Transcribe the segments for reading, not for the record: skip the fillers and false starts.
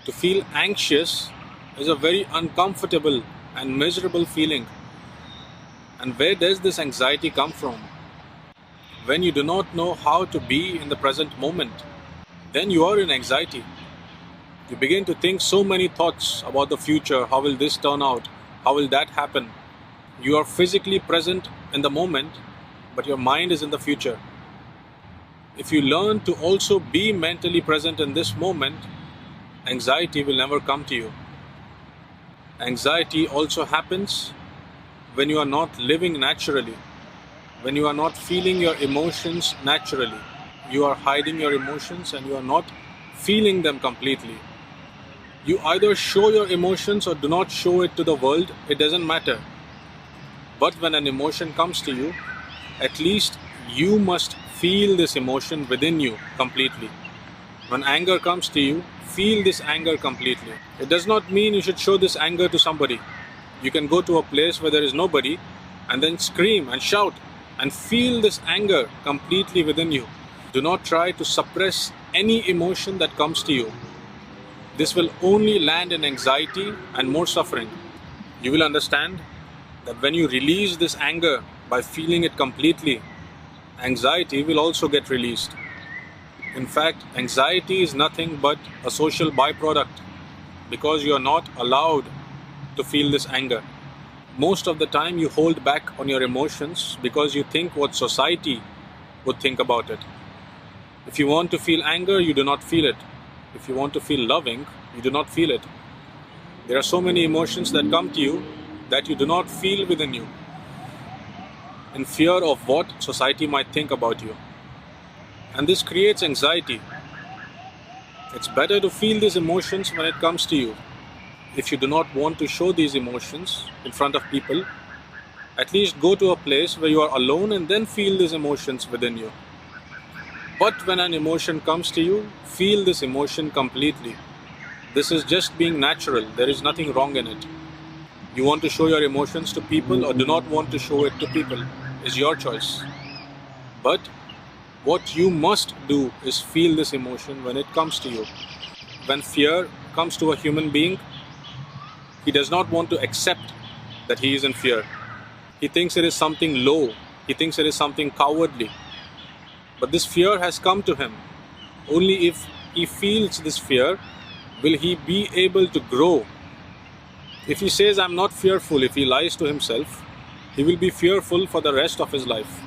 To feel anxious is a very uncomfortable and miserable feeling. And where does this anxiety come from? When you do not know how to be in the present moment, then you are in anxiety. You begin to think so many thoughts about the future. How will this turn out? How will that happen? You are physically present in the moment, but your mind is in the future. If you learn to also be mentally present in this moment, anxiety will never come to you. Anxiety also happens when you are not living naturally, when you are not feeling your emotions naturally. You are hiding your emotions and you are not feeling them completely. You either show your emotions or do not show it to the world, it doesn't matter. But when an emotion comes to you, at least you must feel this emotion within you completely. When anger comes to you, feel this anger completely. It does not mean you should show this anger to somebody. You can go to a place where there is nobody and then scream and shout and feel this anger completely within you. Do not try to suppress any emotion that comes to you. This will only land in anxiety and more suffering. You will understand that when you release this anger by feeling it completely, anxiety will also get released. In fact, anxiety is nothing but a social byproduct because you are not allowed to feel this anger. Most of the time you hold back on your emotions because you think what society would think about it. If you want to feel anger, you do not feel it. If you want to feel loving, you do not feel it. There are so many emotions that come to you that you do not feel within you, in fear of what society might think about you. And this creates anxiety. It's better to feel these emotions when it comes to you. If you do not want to show these emotions in front of people, at least go to a place where you are alone and then feel these emotions within you. But when an emotion comes to you, feel this emotion completely. This is just being natural. There is nothing wrong in it. You want to show your emotions to people or do not want to show it to people is your choice. But what you must do is feel this emotion when it comes to you. When fear comes to a human being, he does not want to accept that he is in fear. He thinks it is something low. He thinks it is something cowardly. But this fear has come to him. Only if he feels this fear will he be able to grow. If he says, I'm not fearful, if he lies to himself, he will be fearful for the rest of his life.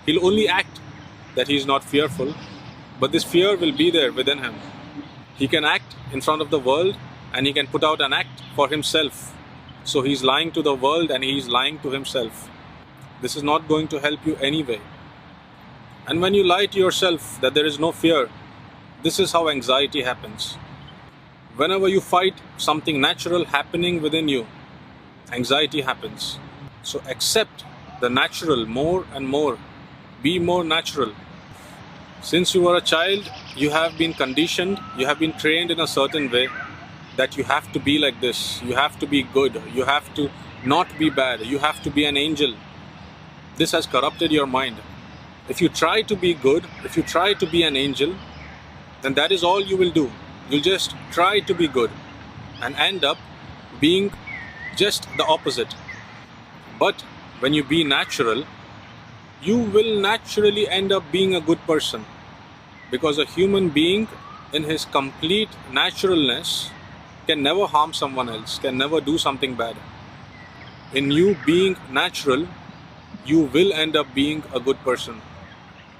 He'll only act that he is not fearful, but this fear will be there within him. He can act in front of the world and he can put out an act for himself. So he's lying to the world and he's lying to himself. This is not going to help you anyway. And when you lie to yourself that there is no fear, this is how anxiety happens. Whenever you fight something natural happening within you, anxiety happens. So accept the natural more and more. Be more natural. Since you were a child, you have been conditioned, you have been trained in a certain way that you have to be like this. You have to be good. You have to not be bad. You have to be an angel. This has corrupted your mind. If you try to be good, if you try to be an angel, then that is all you will do. You'll just try to be good and end up being just the opposite. But when you be natural, you will naturally end up being a good person, because a human being in his complete naturalness can never harm someone else, can never do something bad. In you being natural, you will end up being a good person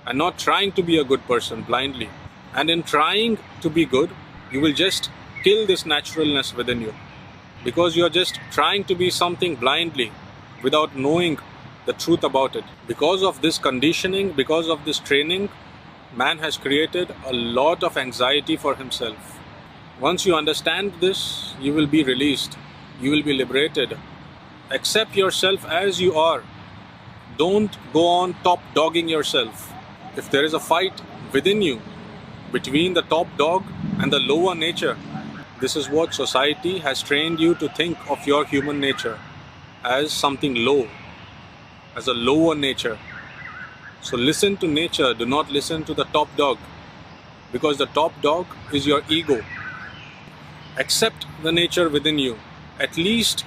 and not trying to be a good person blindly. And in trying to be good, you will just kill this naturalness within you, because you are just trying to be something blindly without knowing the truth about it. Because of this conditioning, because of this training, man has created a lot of anxiety for himself. Once you understand this, you will be released. You will be liberated. Accept yourself as you are. Don't go on top dogging yourself. If there is a fight within you between the top dog and the lower nature, this is what society has trained you to think of your human nature, as something low, as a lower nature. So listen to nature, do not listen to the top dog, because the top dog is your ego. Accept the nature within you. At least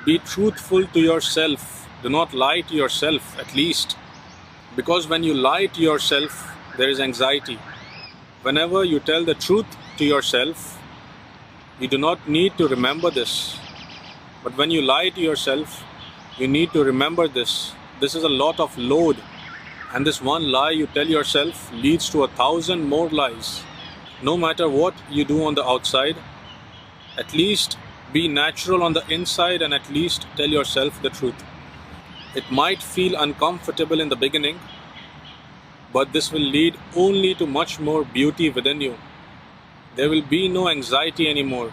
be truthful to yourself. Do not lie to yourself, at least. Because when you lie to yourself, there is anxiety. Whenever you tell the truth to yourself, you do not need to remember this. But when you lie to yourself, you need to remember this. This is a lot of load. And this one lie you tell yourself leads to 1,000 more lies. No matter what you do on the outside, at least be natural on the inside and at least tell yourself the truth. It might feel uncomfortable in the beginning, but this will lead only to much more beauty within you. There will be no anxiety anymore.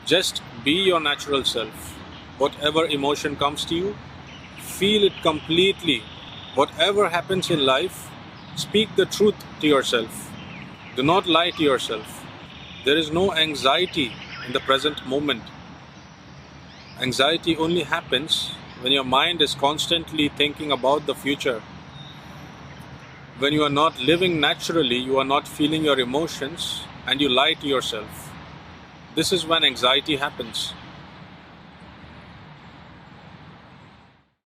Just be your natural self. Whatever emotion comes to you, feel it completely. Whatever happens in life, speak the truth to yourself. Do not lie to yourself. There is no anxiety in the present moment. Anxiety only happens when your mind is constantly thinking about the future. When you are not living naturally, you are not feeling your emotions, and you lie to yourself. This is when anxiety happens.